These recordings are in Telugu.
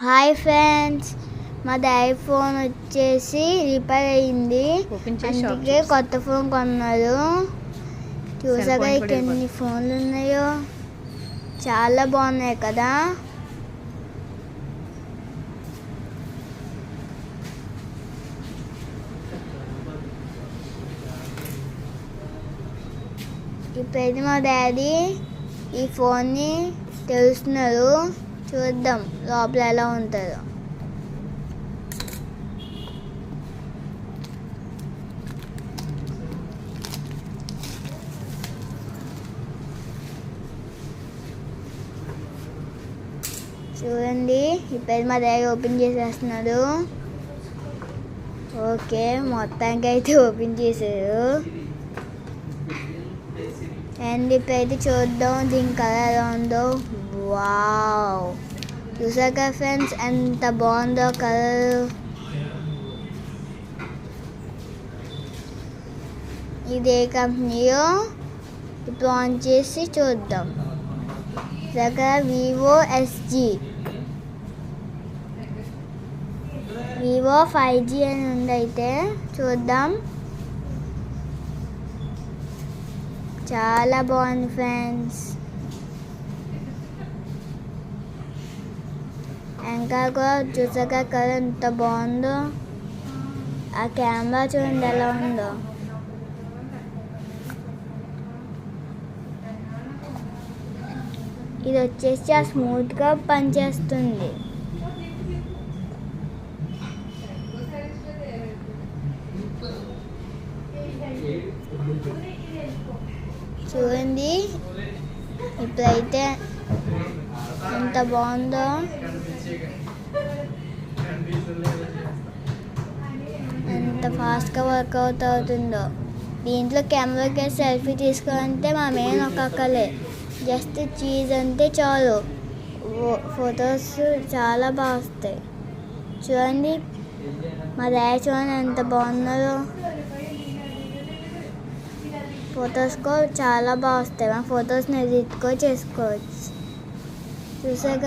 హాయ్ ఫ్రెండ్స్, మాది ఐఫోన్ వచ్చేసి రిపేర్ అయింది. అందుకే కొత్త ఫోన్ కొన్నారు. చూసాక ఇక్కడ ఎన్ని ఫోన్లు ఉన్నాయో, చాలా బాగున్నాయి కదా. ఇప్పుడైతే మా డాడీ ఈ ఫోన్ని తెలుస్తున్నారు. చూద్దాం లోపల ఎలా ఉంటుందో. చూడండి, ఇప్పుడు మా డాడీ ఓపెన్ చేసేస్తున్నారు. ఓకే, మొత్తానికి అయితే ఓపెన్ చేశారు. అండ్ ఇప్పుడైతే చూద్దాం దీని కలర్ ఎలా ఉందో. వావ్, చూసాక ఫ్రెండ్స్ ఎంత బాగుందో కలర్. ఇదే కంపెనీయో ఇప్పుడు ఆన్ చేసి చూద్దాం. దగ్గర వివో వివో 5G అని ఉంది. అయితే చూద్దాం. చాలా బాగుంది ఫ్రెండ్స్. ఇంకా కూడా చూసాక కలర్ ఎంత బాగుందో. ఆ కెమెరా చూడండి ఎలా ఉందో. ఇది వచ్చేసి చాలా స్మూత్గా పనిచేస్తుంది. చూడండి ఇప్పుడైతే ఎంత బాగుందో. ఎంత ఫాస్ట్గా వర్కౌట్ అవుతుందో. దీంట్లో కెమెరాకి సెల్ఫీ తీసుకోవాలంటే మా మెయిన్ ఒక్కలే, జస్ట్ చీజ్ అంటే చాలు, ఫొటోస్ చాలా బాగా వస్తాయి. చూడండి మా డాడీ చూడండి ఎంత బాగున్నారో. ఫొటోస్ కూడా చాలా బాగా వస్తాయి. మా ఫొటోస్ని ఎడిట్ కూడా చేసుకోవచ్చు. చూసాక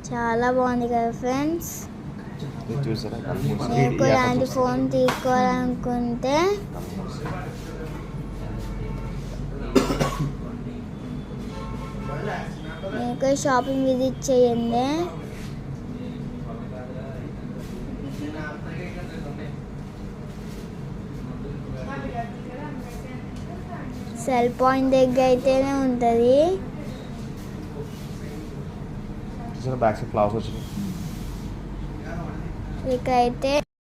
చాలా బాగుంది కదా ఫ్రెండ్స్. మీకు ఇలాంటి ఫోన్ తీసుకోవాలనుకుంటే మీకు షాపింగ్ విజిట్ చేయండి. సెల్ పాయింట్ దగ్గర అయితేనే ఉంటుంది. ఇక అయితే